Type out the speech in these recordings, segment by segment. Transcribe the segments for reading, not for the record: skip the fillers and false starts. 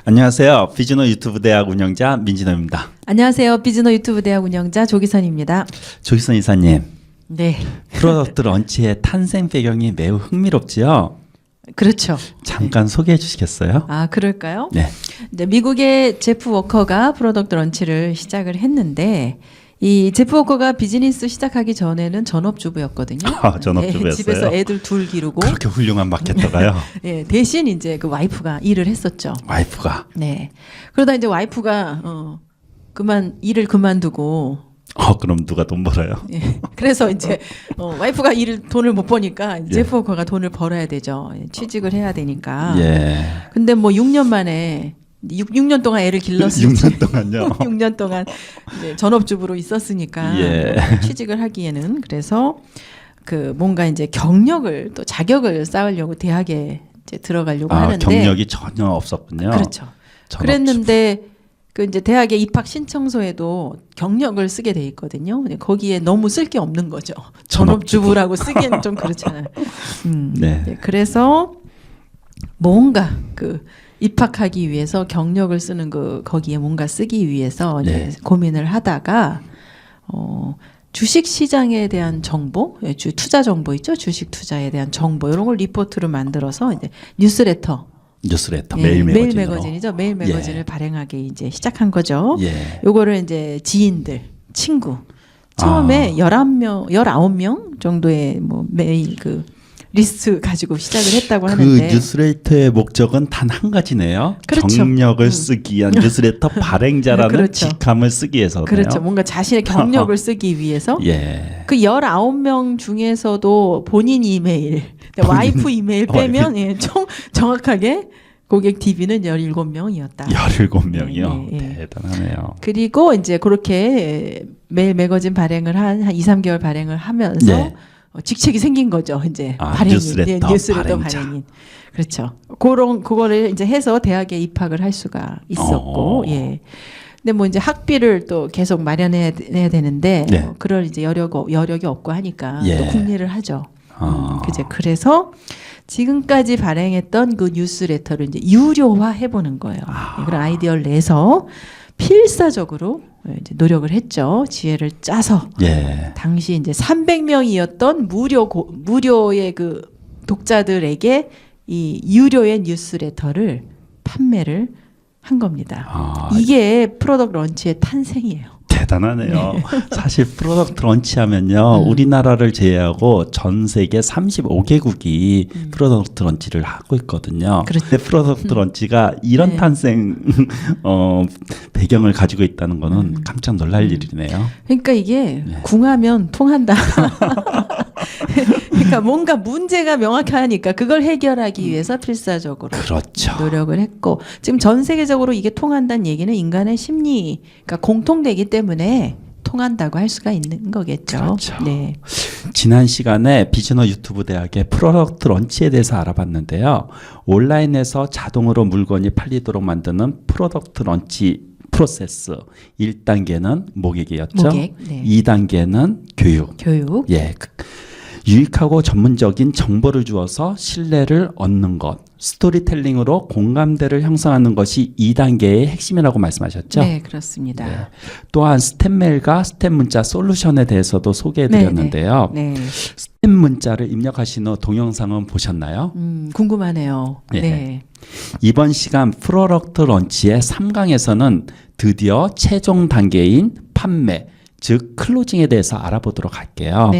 안녕하세요. 비즈노 유튜브 대학 운영자 민진호입니다. 안녕하세요. 비즈노 유튜브 대학 운영자 조기선입니다. 조기선 이사님, 네, 프로덕트 런치의 탄생 배경이 매우 흥미롭지요? 그렇죠. 잠깐 소개해 주시겠어요? 아, 그럴까요? 네. 이제 미국의 제프 워커가 프로덕트 런치를 시작을 했는데 이 제프 워커가 비즈니스 시작하기 전에는 전업주부였거든요. 아, 전업주부였어요? 네, 집에서 애들 둘 기르고 그렇게 훌륭한 마케터가요? 네, 대신 이제 그 와이프가 일을 했었죠. 와이프가. 네. 그러다 이제 와이프가 일을 그만두고 그럼 누가 돈 벌어요? 예. 그래서 이제 와이프가 돈을 못 버니까 제프 워커가 돈을 벌어야 되죠. 취직을 해야 되니까. 예. 근데 뭐 6년 만에 6년 동안 애를 길렀을 6년 동안요? 6년 동안 이제 전업주부로 있었으니까 예. 취직을 하기에는 그래서 그 뭔가 이제 경력을 또 자격을 쌓으려고 대학에 이제 들어가려고 하는데 경력이 전혀 없었군요. 그렇죠. 전업주부. 그랬는데 그 이제 대학의 입학 신청서에도 경력을 쓰게 돼 있거든요. 근데 거기에 너무 쓸 게 없는 거죠. 전업주부라고 쓰기에는 좀 그렇잖아요. 네. 네, 그래서 뭔가 그 입학하기 위해서 경력을 쓰는 거기에 뭔가 쓰기 위해서 이제 고민을 하다가 주식 시장에 대한 정보, 투자 정보 있죠? 주식 투자에 대한 정보 이런 걸 리포트로 만들어서 이제 뉴스레터 매일 매거진으로. 매거진이죠. 매일 매거진을 발행하기 이제 시작한 거죠. 예. 요거를 이제 지인들, 친구 처음에 19명 정도의 뭐 메일 그 리스트 가지고 시작을 했다고 하는데 그 뉴스레터의 목적은 단 한 가지네요. 그렇죠. 경력을 쓰기 위한 뉴스레터 발행자라는 그렇죠. 직함을 쓰기 위해서네요. 그렇죠. 뭔가 자신의 경력을 쓰기 위해서 예. 그 19명 중에서도 본인 이메일, 와이프 이메일 빼면 정확하게 고객 DB는 17명이었다. 17명이요? 네, 네. 대단하네요. 그리고 이제 그렇게 매일 매거진 발행을 한 2, 3개월 발행을 하면서 네. 직책이 생긴 거죠. 이제 뉴스레터 뉴스레터 발행자. 발행인. 그렇죠. 그거를 이제 해서 대학에 입학을 할 수가 있었고, 예. 근데 뭐 이제 학비를 또 계속 마련해야 되는데 그럴 이제 여력이 없고 하니까 또 국리를 하죠. 그래서 지금까지 발행했던 그 뉴스레터를 이제 유료화 해보는 거예요. 그런 아이디어를 내서 필사적으로 이제 노력을 했죠. 지혜를 짜서 당시 이제 300명이었던 무료의 그 독자들에게 이 유료의 뉴스레터를 판매를 한 겁니다. 이게 프로덕트 런치의 탄생이에요. 대단하네요. 사실 프로덕트 런치하면요, 우리나라를 제외하고 전 세계 35개국이 프로덕트 런치를 하고 있거든요. 그런데 프로덕트 런치가 이런 탄생 배경을 가지고 있다는 거는 깜짝 놀랄 일이네요. 그러니까 이게 궁하면 통한다. 그러니까 뭔가 문제가 명확하니까 그걸 해결하기 위해서 필사적으로 그렇죠. 노력을 했고 지금 전 세계적으로 이게 통한다는 얘기는 인간의 심리가 그러니까 공통되기 때문에 통한다고 할 수가 있는 거겠죠. 그렇죠. 네. 지난 시간에 비즈너 유튜브 대학의 프로덕트 런치에 대해서 알아봤는데요. 온라인에서 자동으로 물건이 팔리도록 만드는 프로덕트 런치 프로세스 1단계는 모객이었죠. 2단계는 교육. 예. 유익하고 전문적인 정보를 주어서 신뢰를 얻는 것, 스토리텔링으로 공감대를 형성하는 것이 2단계의 핵심이라고 말씀하셨죠? 네, 그렇습니다. 네. 또한 스텝 메일과 스텝 문자 솔루션에 대해서도 소개해드렸는데요. 스텝 문자를 입력하신 후 동영상은 보셨나요? 궁금하네요. 네. 이번 시간 프로덕트 런치의 3강에서는 드디어 최종 단계인 판매, 즉 클로징에 대해서 알아보도록 할게요.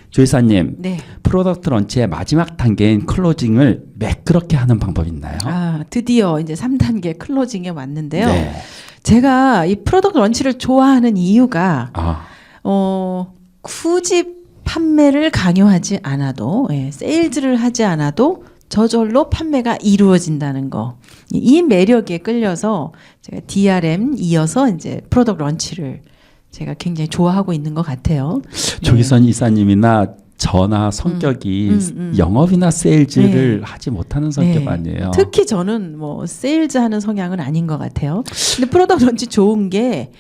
조이사님, 프로덕트 런치의 마지막 단계인 클로징을 매끄럽게 하는 방법이 있나요? 드디어 이제 3단계 클로징에 왔는데요. 제가 이 프로덕트 런치를 좋아하는 이유가 굳이 판매를 강요하지 않아도 세일즈를 하지 않아도 저절로 판매가 이루어진다는 거. 이 매력에 끌려서 제가 DRM 이어서 이제 프로덕트 런치를 제가 굉장히 좋아하고 있는 것 같아요. 조기선 이사님이나 저나 성격이 영업이나 세일즈를 하지 못하는 성격 아니에요. 특히 저는 뭐 세일즈 하는 성향은 아닌 것 같아요. 근데 프로덕트 런치 좋은 게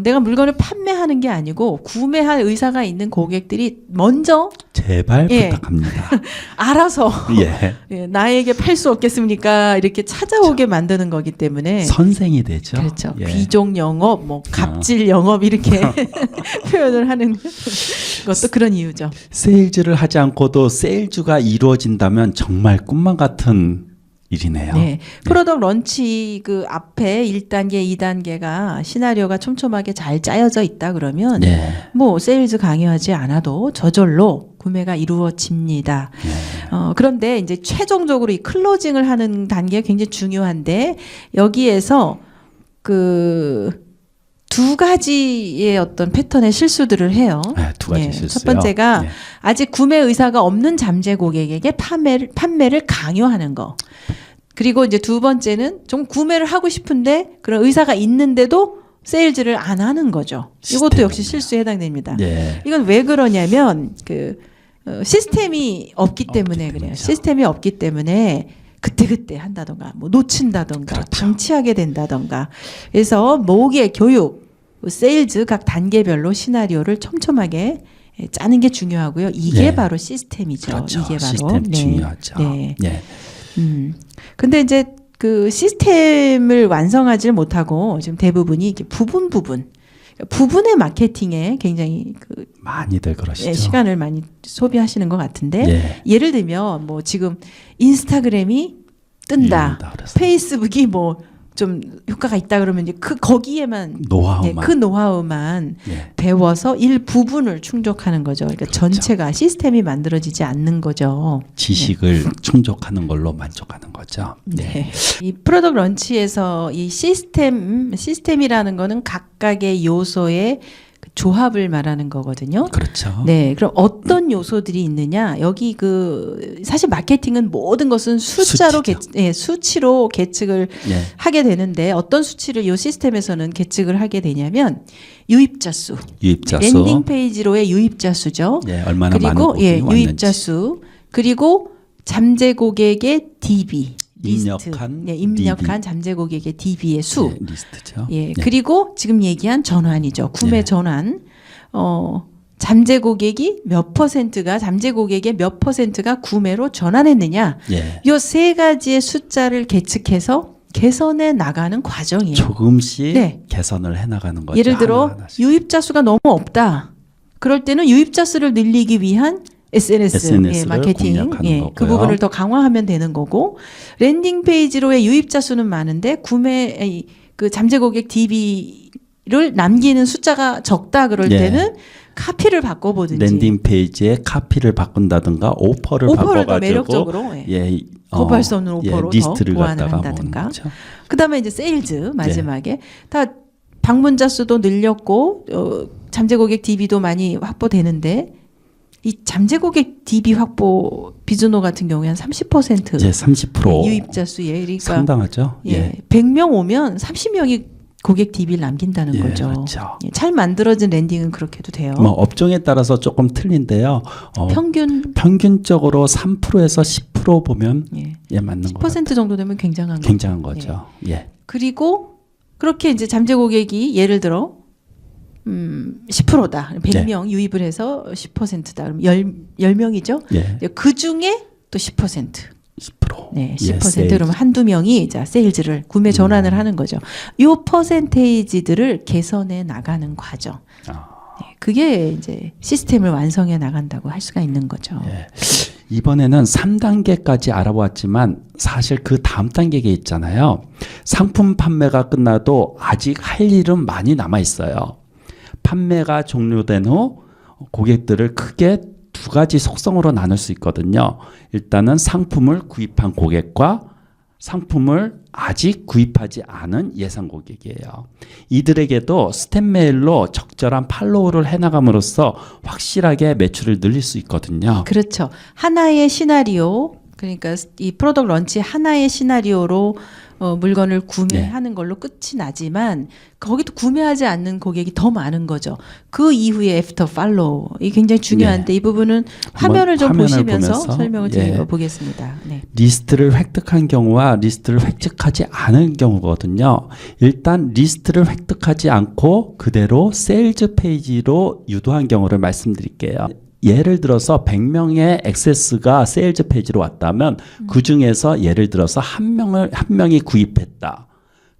내가 물건을 판매하는 게 아니고 구매할 의사가 있는 고객들이 먼저 제발 예. 부탁합니다. 알아서 예. 예, 나에게 팔 수 없겠습니까? 이렇게 찾아오게 만드는 거기 때문에 선생이 되죠. 그렇죠. 예. 귀족 영업, 뭐 갑질 영업 이렇게 표현을 하는 것도 그런 이유죠. 세일즈를 하지 않고도 세일즈가 이루어진다면 정말 꿈만 같은 일이네요. 네. 프로덕트 런치 그 앞에 1단계, 2단계가 시나리오가 촘촘하게 잘 짜여져 있다 그러면 네. 뭐 세일즈 강요하지 않아도 저절로 구매가 이루어집니다. 네. 그런데 이제 최종적으로 이 클로징을 하는 단계가 굉장히 중요한데 여기에서 그 두 가지의 어떤 패턴의 실수들을 해요. 네, 두 가지 예, 실수요. 첫 번째가 네. 아직 구매 의사가 없는 잠재 고객에게 판매를 강요하는 거. 그리고 이제 두 번째는 좀 구매를 하고 싶은데 그런 의사가 있는데도 세일즈를 안 하는 거죠. 이것도 역시 실수에 해당됩니다. 네. 이건 왜 그러냐면 그 시스템이 없기 때문에 그래요. 때문이죠. 시스템이 없기 때문에 그때그때 한다던가 뭐 놓친다던가 그렇죠. 방치하게 된다던가. 그래서 모기의 교육, 세일즈 각 단계별로 시나리오를 촘촘하게 짜는 게 중요하고요. 이게 네. 바로 시스템이죠. 그렇죠. 이게 바로 시스템 중요하죠. 네. 네. 근데 이제 그 시스템을 완성하지 못하고 지금 대부분이 이렇게 부분의 마케팅에 굉장히 그 많이들 그러시죠. 시간을 많이 소비하시는 것 같은데 예. 예를 들면 뭐 지금 인스타그램이 뜬다, 그래서 페이스북이 뭐 좀 효과가 있다 그러면 이제 그 거기에만 노하우만 그 노하우만 예. 배워서 일부분을 충족하는 거죠. 그러니까 그렇죠. 전체가 시스템이 만들어지지 않는 거죠. 지식을 충족하는 걸로 만족하는 거죠. 네. 이 프로덕트 런치에서 이 시스템이라는 거는 각각의 요소의 그 조합을 말하는 거거든요. 그렇죠. 네. 그럼 어떤 요소들이 있느냐? 여기 그 사실 마케팅은 모든 것은 숫자로 수치로 계측을 예. 하게 되는데 어떤 수치를 이 시스템에서는 계측을 하게 되냐면 유입자 수. 유입자 수. 랜딩 페이지로의 유입자 수죠. 예, 얼마나 많은 그리고 고객이 왔는지. 유입자 수. 그리고 잠재 고객의 DB. 입력한 입력한 잠재 고객의 DB의 수. 예, 리스트죠. 예, 예. 그리고 지금 얘기한 전환이죠. 구매 예. 전환. 잠재 고객이 잠재 고객의 몇 퍼센트가 구매로 전환했느냐. 예. 이 세 가지의 숫자를 계측해서 개선해 나가는 과정이에요. 조금씩 네. 개선을 해나가는 거죠. 예를 들어 하나하나씩. 유입자 수가 너무 없다. 그럴 때는 유입자 수를 늘리기 위한 SNS를 예, 마케팅, 공략하는 예, 거고요. 그 부분을 더 강화하면 되는 거고 랜딩 페이지로의 유입자 수는 많은데 그 잠재 고객 DB를 남기는 숫자가 적다 그럴 예. 때는 카피를 바꿔보든지 랜딩 페이지에 카피를 바꾼다든가 오퍼를 더 바꿔가지고 매력적으로 예, 거부할 수 없는 오퍼로 더 리스트를 보완을 갖다가 한다든가. 모으는 거죠. 그다음에 이제 세일즈 마지막에 다 방문자 수도 늘렸고 잠재 고객 DB도 많이 확보되는데 이 잠재 고객 DB 확보 비즈노 같은 경우에 한 30% 이제 30% 유입자 수에 그러니까 상당하죠. 예. 100명 오면 30명이 고객 DB를 남긴다는 예, 거죠. 그렇죠. 예, 잘 만들어진 랜딩은 그렇게 해도 돼요. 뭐 업종에 따라서 조금 틀린데요. 평균적으로 3%에서 10% 보면 예, 맞는 거 10% 정도 되면 굉장한 거죠. 굉장한 거죠. 예. 그리고 그렇게 이제 잠재 고객이 예를 들어 10%다. 100명 유입을 해서 10%다. 그럼 10명이죠? 예. 그 중에 또 10%. 10%. 네, 예, 10% 그러면 한두 명이 자, 세일즈를 구매 전환을 하는 거죠. 요 퍼센테이지들을 개선해 나가는 과정. 네, 그게 이제 시스템을 완성해 나간다고 할 수가 있는 거죠. 예. 이번에는 3단계까지 알아보았지만 사실 그 다음 단계가 있잖아요. 상품 판매가 끝나도 아직 할 일은 많이 남아 있어요. 판매가 종료된 후 고객들을 크게 두 가지 속성으로 나눌 수 있거든요. 일단은 상품을 구입한 고객과 상품을 아직 구입하지 않은 예상 고객이에요. 이들에게도 스텝 메일로 적절한 팔로우를 해나감으로써 확실하게 매출을 늘릴 수 있거든요. 그렇죠. 하나의 시나리오, 그러니까 이 프로덕트 런치 하나의 시나리오로 물건을 구매하는 걸로 끝이 나지만 거기도 구매하지 않는 고객이 더 많은 거죠. 그 이후에 애프터 팔로우 이 굉장히 중요한데 이 부분은 화면을 좀 보시면서 설명을 드려 보겠습니다. 네. 리스트를 획득한 경우와 리스트를 획득하지 않은 경우거든요. 일단 리스트를 획득하지 않고 그대로 세일즈 페이지로 유도한 경우를 말씀드릴게요. 예를 들어서 100명의 액세스가 세일즈 페이지로 왔다면 그 중에서 예를 들어서 한 명이 구입했다.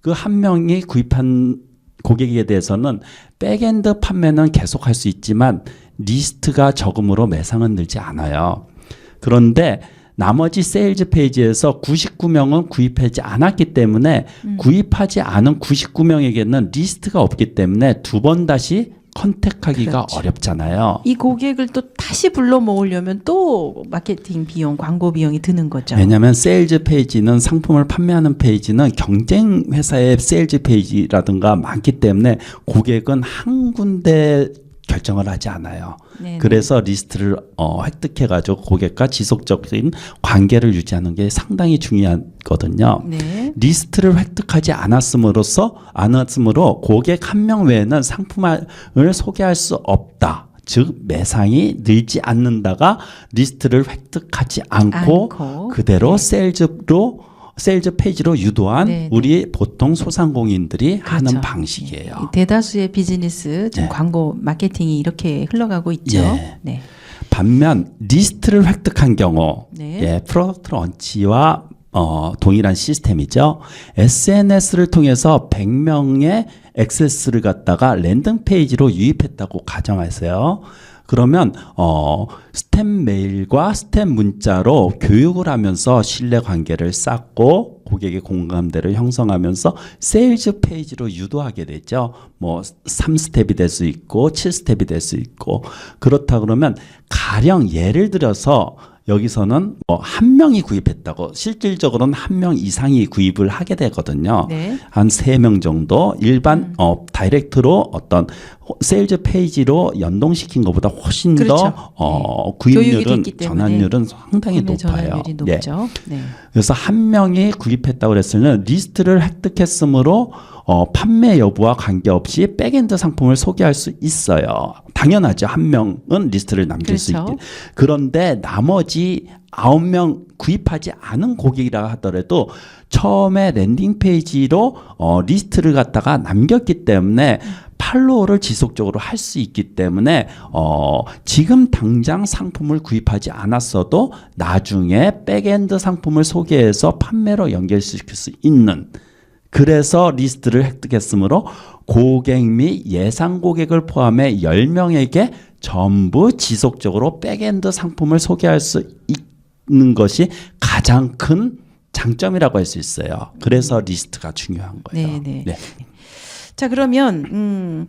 그 한 명이 구입한 고객에 대해서는 백엔드 판매는 계속할 수 있지만 리스트가 적음으로 매상은 늘지 않아요. 그런데 나머지 세일즈 페이지에서 99명은 구입하지 않았기 때문에 구입하지 않은 99명에게는 리스트가 없기 때문에 두 번 다시 컨택하기가 그렇죠. 어렵잖아요. 이 고객을 또 다시 불러 모으려면 또 마케팅 비용, 광고 비용이 드는 거죠. 왜냐하면 세일즈 페이지는 상품을 판매하는 페이지는 경쟁 회사의 세일즈 페이지라든가 많기 때문에 고객은 한 군데 결정을 하지 않아요. 네네. 그래서 리스트를 획득해가지고 고객과 지속적인 관계를 유지하는 게 상당히 중요하거든요. 네. 리스트를 획득하지 않았으므로 고객 한 명 외에는 상품을 소개할 수 없다. 즉 매상이 늘지 않는다가 리스트를 획득하지 않고 그대로 세일즈 페이지로 유도한 네네. 우리 보통 소상공인들이 그렇죠. 하는 방식이에요. 대다수의 비즈니스 광고 마케팅이 이렇게 흘러가고 있죠. 네. 반면 리스트를 획득한 경우 프로덕트 런치와 동일한 시스템이죠. SNS를 통해서 100명의 액세스를 갖다가 랜딩 페이지로 유입했다고 가정하세요. 그러면 스템 메일과 스템 문자로 교육을 하면서 신뢰 관계를 쌓고 고객의 공감대를 형성하면서 세일즈 페이지로 유도하게 되죠. 뭐 3스텝이 될 수 있고 7스텝이 될 수 있고 그렇다 그러면 가령 예를 들어서 여기서는 뭐 한 명이 구입했다고 실질적으로는 한 명 이상이 구입을 하게 되거든요. 네. 한 3명 정도 일반 다이렉트로 어떤 세일즈 페이지로 연동시킨 것보다 훨씬 그렇죠. 더 구입률은 전환율은 상당히 높아요. 전환율이 높죠. 네. 그래서 한 명이 구입했다고 그랬으면 리스트를 획득했으므로 판매 여부와 관계없이 백엔드 상품을 소개할 수 있어요. 당연하죠. 한 명은 리스트를 남길 그렇죠. 수 있게. 그런데 나머지 9명 구입하지 않은 고객이라 하더라도 처음에 랜딩 페이지로 리스트를 갖다가 남겼기 때문에 팔로우를 지속적으로 할 수 있기 때문에 지금 당장 상품을 구입하지 않았어도 나중에 백엔드 상품을 소개해서 판매로 연결시킬 수 있는 그래서 리스트를 획득했으므로 고객 및 예상 고객을 포함해 10명에게 전부 지속적으로 백엔드 상품을 소개할 수 있는 것이 가장 큰 장점이라고 할 수 있어요. 그래서 리스트가 중요한 거예요. 네네. 네. 자 그러면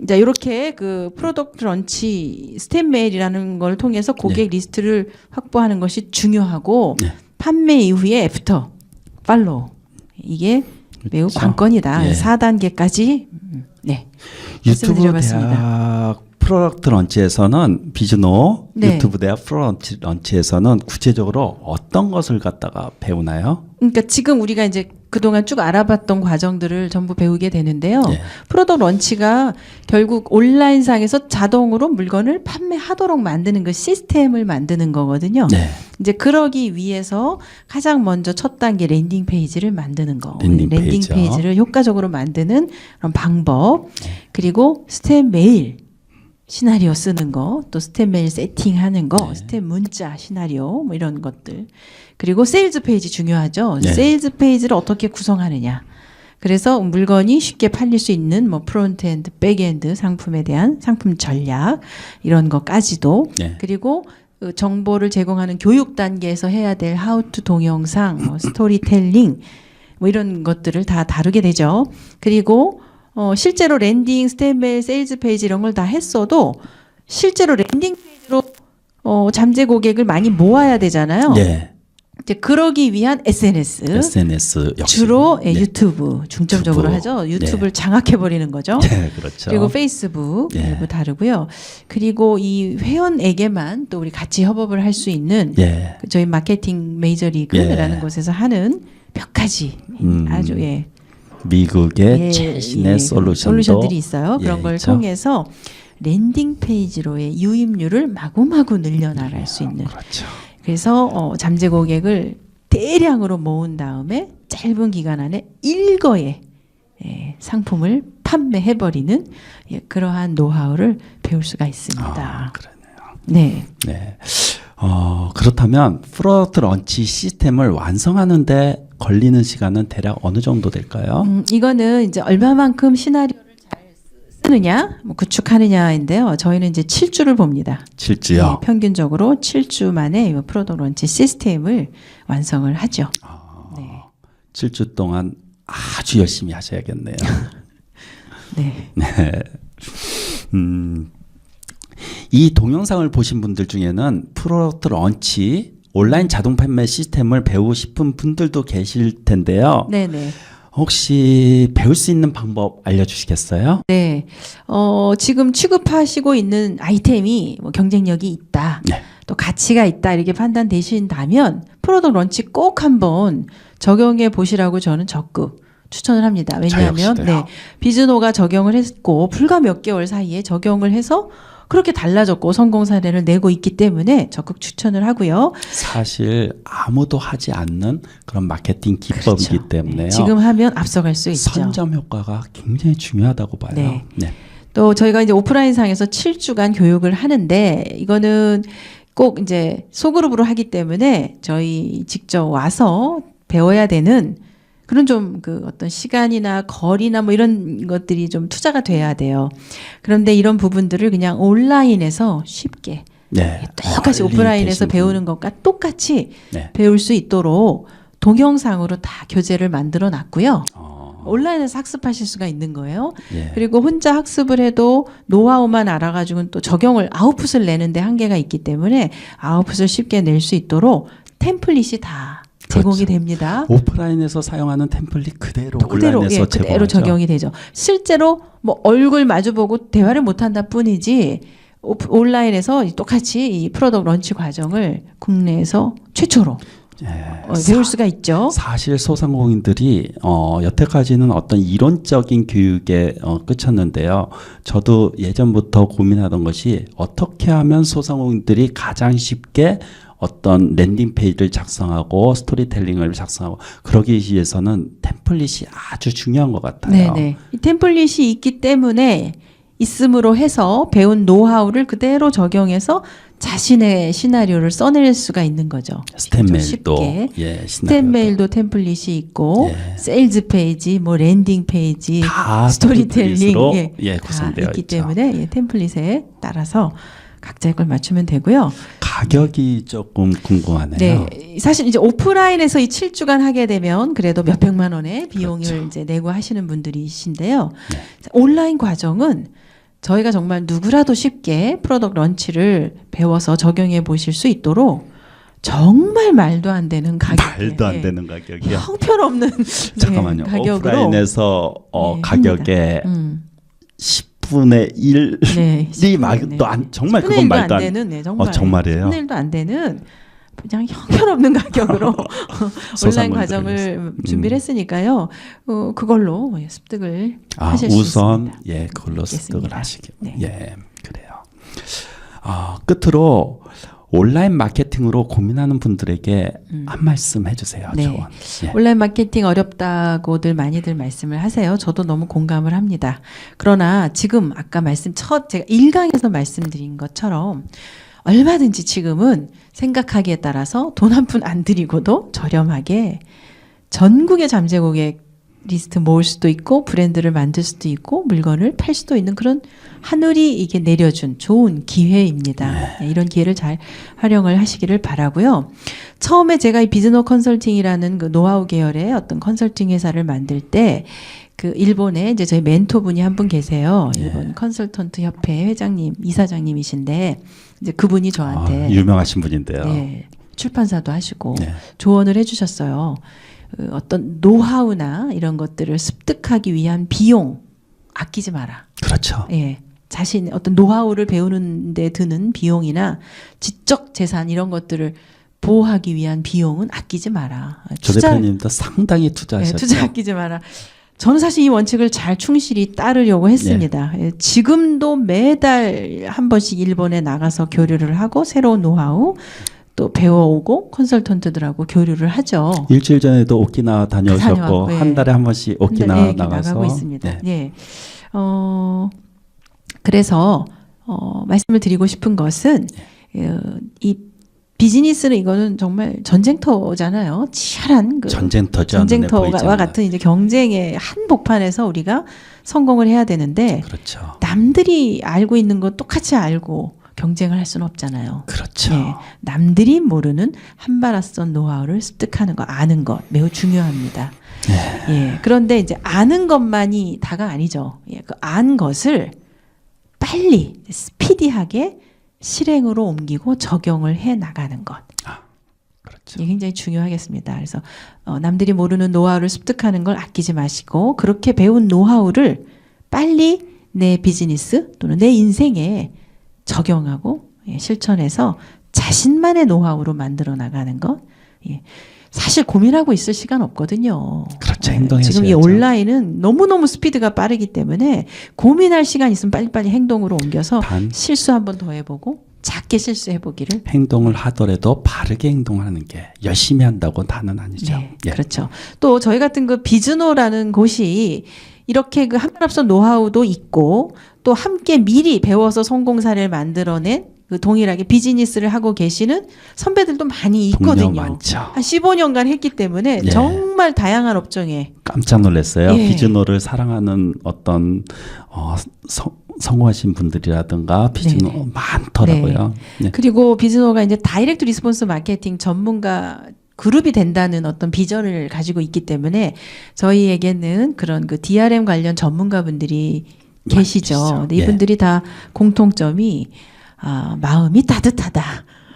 자 이렇게 그 프로덕트 런치 스텝 메일이라는 걸 통해서 고객 리스트를 확보하는 것이 중요하고 판매 이후에 애프터 팔로우 이게 매우 그렇죠. 관건이다. 4단계까지 유튜브 대학 프로덕트 런치에서는 비즈노 유튜브 대학 프로덕트 런치에서는 구체적으로 어떤 것을 갖다가 배우나요? 그러니까 지금 우리가 이제 그동안 쭉 알아봤던 과정들을 전부 배우게 되는데요. 프로덕트 런치가 결국 온라인상에서 자동으로 물건을 판매하도록 만드는 그 시스템을 만드는 거거든요. 이제 그러기 위해서 가장 먼저 첫 단계 랜딩 페이지를 만드는 거. 랜딩 페이지를 효과적으로 만드는 그런 방법. 그리고 스텝 메일 시나리오 쓰는 거, 또 스텝 메일 세팅하는 거, 스텝 문자 시나리오 뭐 이런 것들. 그리고 세일즈 페이지 중요하죠. 세일즈 페이지를 어떻게 구성하느냐. 그래서 물건이 쉽게 팔릴 수 있는 뭐 프론트엔드, 백엔드 상품에 대한 상품 전략 이런 것까지도 그리고 그 정보를 제공하는 교육 단계에서 해야 될 하우투 동영상, 뭐 스토리텔링 뭐 이런 것들을 다 다루게 되죠. 그리고 실제로 랜딩, 스텝 메일, 세일즈 페이지 이런 걸 다 했어도 실제로 랜딩 페이지로 잠재 고객을 많이 모아야 되잖아요. 이제 그러기 위한 SNS 역시. 주로 유튜브 중점적으로 하죠. 유튜브를 장악해 버리는 거죠. 그렇죠. 그리고 페이스북 일부 다르고요. 그리고 이 회원에게만 또 우리 같이 협업을 할 수 있는 저희 마케팅 메이저리그라는 곳에서 하는 몇 가지 아주 미국의 최신의 솔루션들이 있어요. 그런 걸 있죠. 통해서 랜딩 페이지로의 유입률을 마구마구 늘려나갈 수 있는. 그렇죠. 그래서 잠재 고객을 대량으로 모은 다음에 짧은 기간 안에 일거에 상품을 판매해버리는 그러한 노하우를 배울 수가 있습니다. 그러네요. 네. 네. 그렇다면 프로덕트 런치 시스템을 완성하는데 걸리는 시간은 대략 어느 정도 될까요? 이거는 이제 얼마만큼 시나리오를 잘 쓰느냐, 뭐 구축하느냐인데요. 저희는 이제 7주를 봅니다. 7주요? 네, 평균적으로 7주 만에 이 프로덕트 런치 시스템을 완성을 하죠. 네. 7주 동안 아주 열심히 하셔야겠네요. 네. 네. 이 동영상을 보신 분들 중에는 프로덕트 런치 온라인 자동 판매 시스템을 배우고 싶은 분들도 계실 텐데요. 네네. 혹시 배울 수 있는 방법 알려주시겠어요? 네. 지금 취급하시고 있는 아이템이 뭐 경쟁력이 있다. 네. 또 가치가 있다. 이렇게 판단되신다면 프로덕트 런치 꼭 한번 적용해 보시라고 저는 적극 추천을 합니다. 왜냐하면 비즈노가 적용을 했고 불과 몇 개월 사이에 적용을 해서 그렇게 달라졌고 성공 사례를 내고 있기 때문에 적극 추천을 하고요. 사실 아무도 하지 않는 그런 마케팅 기법이기 그렇죠. 때문에요. 지금 하면 앞서갈 수 있죠. 선점 효과가 굉장히 중요하다고 봐요. 네. 네. 또 저희가 이제 오프라인 상에서 7주간 교육을 하는데 이거는 꼭 이제 소그룹으로 하기 때문에 저희 직접 와서 배워야 되는 그런 좀 그 어떤 시간이나 거리나 뭐 이런 것들이 좀 투자가 돼야 돼요. 그런데 이런 부분들을 그냥 온라인에서 쉽게 똑같이 오프라인에서 배우는 것과 똑같이 배울 수 있도록 동영상으로 다 교재를 만들어 놨고요. 온라인에서 학습하실 수가 있는 거예요. 그리고 혼자 학습을 해도 노하우만 알아가지고는 또 적용을 아웃풋을 내는데 한계가 있기 때문에 아웃풋을 쉽게 낼 수 있도록 템플릿이 다 제공이 됩니다. 오프라인에서 사용하는 템플릿 그대로 온라인에서 그대로 적용이 되죠. 실제로 뭐 얼굴 마주보고 대화를 못한다 뿐이지 온라인에서 똑같이 이 프로덕트 런치 과정을 국내에서 최초로 배울 수가 있죠. 사실 소상공인들이 여태까지는 어떤 이론적인 교육에 그쳤는데요. 저도 예전부터 고민하던 것이 어떻게 하면 소상공인들이 가장 쉽게 어떤 랜딩 페이지를 작성하고 스토리텔링을 작성하고 그러기 위해서는 템플릿이 아주 중요한 것 같아요. 네네. 이 템플릿이 있기 때문에 있음으로 해서 배운 노하우를 그대로 적용해서 자신의 시나리오를 써낼 수가 있는 거죠. 스텝메일도 스텝메일도 템플릿이 있고 세일즈 페이지, 뭐 랜딩 페이지, 스토리텔링 구성되어 다 있기 있죠. 때문에 템플릿에 따라서 각자의 걸 맞추면 되고요. 가격이 조금 궁금하네요. 네, 사실 이제 오프라인에서 이 7주간 하게 되면 그래도 몇 백만 원의 비용을 이제 내고 하시는 분들이신데요. 온라인 과정은 저희가 정말 누구라도 쉽게 프로덕트 런치를 배워서 적용해 보실 수 있도록 정말 말도 안 되는 가격. 말도 안 되는 가격이요. 형편없는 잠깐만요. 가격으로 오프라인에서 가격에 10분의 1이 정말 그건 말도 안 되는 정말이에요. 10분의 1도 안 되는 그냥 형편없는 가격으로 온라인 과정을 준비를 했으니까요. 그걸로 습득을 하실 수 있습니다. 우선 그걸로 습득을 하시기. 그래요. 끝으로 온라인 마케팅으로 고민하는 분들에게 한 말씀 해주세요. 조언. 온라인 마케팅 어렵다고들 많이들 말씀을 하세요. 저도 너무 공감을 합니다. 그러나 지금 아까 제가 1강에서 말씀드린 것처럼 얼마든지 지금은 생각하기에 따라서 돈 한 푼 안 들이고도 저렴하게 전국의 잠재 고객 리스트 모을 수도 있고 브랜드를 만들 수도 있고 물건을 팔 수도 있는 그런 하늘이 이게 내려준 좋은 기회입니다. 이런 기회를 잘 활용을 하시기를 바라고요. 처음에 제가 이 비즈노 컨설팅이라는 그 노하우 계열의 어떤 컨설팅 회사를 만들 때 그 일본에 이제 저희 멘토분이 한 분 계세요. 일본 컨설턴트 협회 회장님, 이사장님이신데 이제 그분이 저한테 유명하신 분인데요. 출판사도 하시고 조언을 해주셨어요. 어떤 노하우나 이런 것들을 습득하기 위한 비용 아끼지 마라. 그렇죠. 자신 어떤 노하우를 배우는 데 드는 비용이나 지적 재산 이런 것들을 보호하기 위한 비용은 아끼지 마라. 조 대표님도 상당히 투자하셨죠. 네, 투자 아끼지 마라. 저는 사실 이 원칙을 잘 충실히 따르려고 했습니다. 예, 지금도 매달 한 번씩 일본에 나가서 교류를 하고 새로운 노하우 또 배워오고 컨설턴트들하고 교류를 하죠. 일주일 전에도 오키나와 다녀오셨고 예. 한 달에 한 번씩 오키나와 나가서 나가고 있습니다. 예. 그래서 말씀을 드리고 싶은 것은 이 비즈니스는 이거는 정말 전쟁터잖아요. 치열한 그 전쟁터와 같은 이제 경쟁의 한복판에서 우리가 성공을 해야 되는데 그렇죠. 남들이 알고 있는 거 똑같이 알고 경쟁을 할 수는 없잖아요. 그렇죠. 예, 남들이 모르는 한 발 앞선 노하우를 습득하는 거, 아는 것 매우 중요합니다. 예, 그런데 이제 아는 것만이 다가 아니죠. 예, 그 안 것을 빨리 스피디하게 실행으로 옮기고 적용을 해 나가는 것. 그렇죠. 이게 굉장히 중요하겠습니다. 그래서 남들이 모르는 노하우를 습득하는 걸 아끼지 마시고 그렇게 배운 노하우를 빨리 내 비즈니스 또는 내 인생에 적용하고 실천해서 자신만의 노하우로 만들어 나가는 것. 예. 사실 고민하고 있을 시간 없거든요. 그렇죠. 행동해야죠. 지금 이 온라인은 너무너무 스피드가 빠르기 때문에 고민할 시간 있으면 빨리빨리 행동으로 옮겨서 실수 한 번 더 해보고 작게 실수해보기를. 행동을 하더라도 바르게 행동하는 게 열심히 한다고 다는 아니죠. 네, 예. 그렇죠. 또 저희 같은 그 비즈노라는 곳이 이렇게 그 한 발 앞선 노하우도 있고 또 함께 미리 배워서 성공 사례를 만들어낸 그 동일하게 비즈니스를 하고 계시는 선배들도 많이 있거든요. 많죠. 한 15년간 했기 때문에 예. 정말 다양한 업종에 깜짝 놀랐어요. 예. 비즈노를 사랑하는 어떤 성공하신 분들이라든가 비즈노 네네. 많더라고요. 네. 네. 그리고 비즈노가 이제 다이렉트 리스폰스 마케팅 전문가 그룹이 된다는 어떤 비전을 가지고 있기 때문에 저희에게는 그런 그 DRM 관련 전문가분들이 계시죠. 근데 이분들이 다 공통점이 마음이 따뜻하다.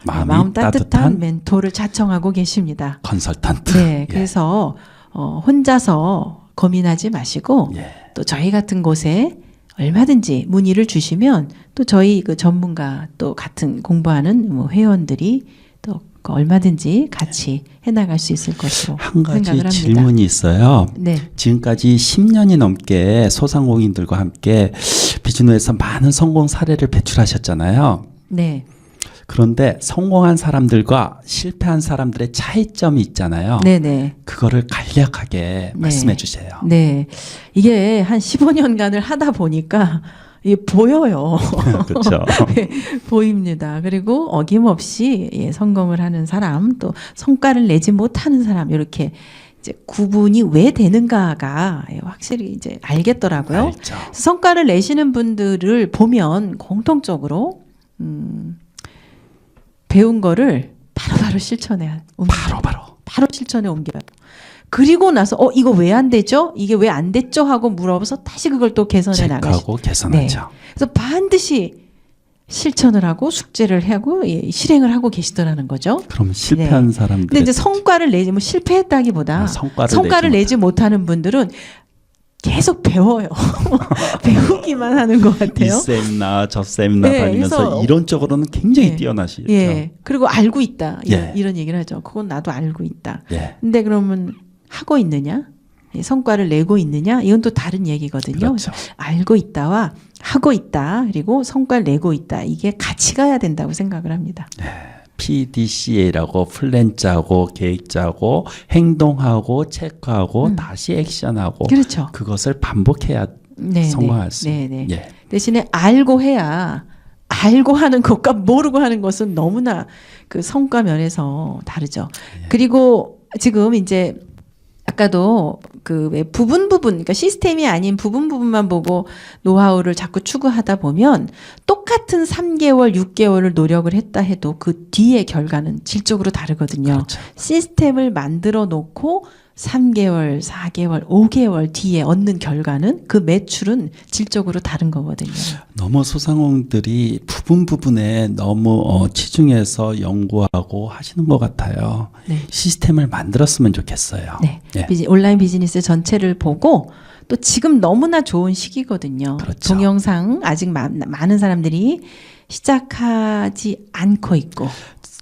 마음 따뜻한 멘토를 자청하고 계십니다. 컨설턴트. 네, 그래서 혼자서 고민하지 마시고 예. 또 저희 같은 곳에 얼마든지 문의를 주시면 또 저희 그 전문가 또 같은 공부하는 뭐 회원들이 또 얼마든지 같이 해나갈 수 있을 것으로 한 가지 생각을 합니다. 질문이 있어요. 네. 지금까지 10년이 넘게 소상공인들과 함께 비즈노에서 많은 성공 사례를 배출하셨잖아요. 네. 그런데 성공한 사람들과 실패한 사람들의 차이점이 있잖아요. 네네. 그거를 간략하게 말씀해 주세요. 네. 이게 한 15년간을 하다 보니까 이게 보여요. 그렇죠. 네, 보입니다. 그리고 어김없이 성공을 하는 사람, 또 성과를 내지 못하는 사람, 이렇게 이제 구분이 왜 되는가가 확실히 이제 알겠더라고요. 알죠. 성과를 내시는 분들을 보면 공통적으로 배운 거를 바로바로 실천해야 바로 실천에 옮겨요. 그리고 나서 이거 왜 안 되죠? 이게 왜 안 됐죠? 하고 물어봐서 다시 그걸 또 개선해 나가시죠. 체크하고 개선하죠. 네. 그래서 반드시 실천을 하고 숙제를 하고 실행을 하고 계시더라는 거죠. 그럼 실패한 사람들. 근데 이제 성과를 내지 실패했다기보다 성과를 내지 못하는 분들은 계속 배워요. 배우기만 하는 것 같아요. 이 세미나 저 세미나 다니면서 이론적으로는 굉장히 뛰어나시죠. 예. 그리고 알고 있다. 이런 얘기를 하죠. 그건 나도 알고 있다. 예. 근데 그러면 하고 있느냐? 성과를 내고 있느냐? 이건 또 다른 얘기거든요. 그렇죠. 알고 있다와 하고 있다. 그리고 성과를 내고 있다. 이게 같이 가야 된다고 생각을 합니다. PDCA라고 플랜 짜고 계획 짜고 행동하고 체크하고 다시 액션하고 그렇죠. 그것을 반복해야 성공할 수 있는. 예. 대신에 알고 해야 알고 하는 것과 모르고 하는 것은 너무나 그 성과 면에서 다르죠. 그리고 지금 이제 아까도 그 왜 부분 그러니까 시스템이 아닌 부분만 보고 노하우를 자꾸 추구하다 보면 똑같은 3개월, 6개월을 노력을 했다 해도 그 뒤의 결과는 질적으로 다르거든요. 그렇죠. 시스템을 만들어 놓고 3개월, 4개월, 5개월 뒤에 얻는 결과는 그 매출은 질적으로 다른 거거든요. 너무 소상공인들이 부분에 너무 치중해서 연구하고 하시는 것 같아요. 네. 시스템을 만들었으면 좋겠어요. 네. 예. 온라인 비즈니스 전체를 보고 또 지금 너무나 좋은 시기거든요. 그렇죠. 동영상 아직 많은 사람들이 시작하지 않고 있고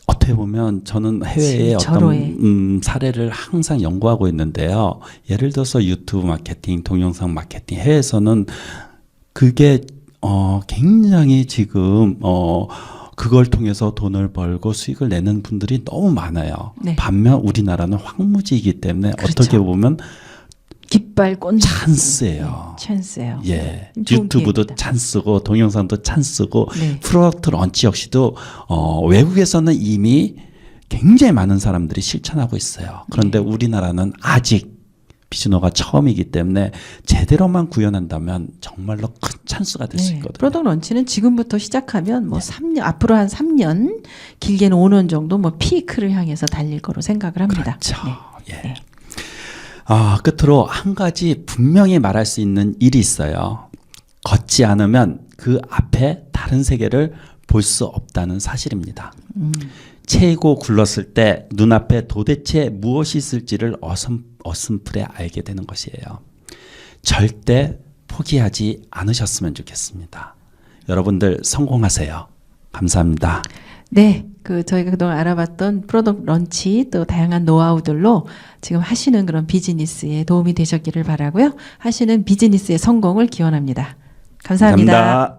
어떻게 어떻게 보면 저는 해외의 절호의. 어떤 사례를 항상 연구하고 있는데요. 예를 들어서 유튜브 마케팅, 동영상 마케팅 해외에서는 그게 굉장히 지금 그걸 통해서 돈을 벌고 수익을 내는 분들이 너무 많아요. 네. 반면 우리나라는 황무지이기 때문에 그렇죠. 어떻게 보면 깃발 꼰 찬스예요. 찬스예요. 예, 좋은 유튜브도 기회입니다. 찬스고 동영상도 찬스고 네. 프로덕트 런치 역시도 외국에서는 이미 굉장히 많은 사람들이 실천하고 있어요. 그런데 우리나라는 아직 비즈너가 처음이기 때문에 제대로만 구현한다면 정말로 큰 찬스가 될 수 있거든요. 프로덕트 런치는 지금부터 시작하면 뭐 3년 앞으로 한 3년 길게는 5년 정도 뭐 피크를 향해서 달릴 거로 생각을 합니다. 그렇죠. 네. 예. 네. 끝으로 한 가지 분명히 말할 수 있는 일이 있어요. 걷지 않으면 그 앞에 다른 세계를 볼 수 없다는 사실입니다. 채이고 굴렀을 때 눈앞에 도대체 무엇이 있을지를 어슴풀에 알게 되는 것이에요. 절대 포기하지 않으셨으면 좋겠습니다. 여러분들 성공하세요. 감사합니다. 네, 저희가 그동안 알아봤던 프로덕트 런치 또 다양한 노하우들로 지금 하시는 그런 비즈니스에 도움이 되셨기를 바라고요. 하시는 비즈니스의 성공을 기원합니다. 감사합니다. 감사합니다.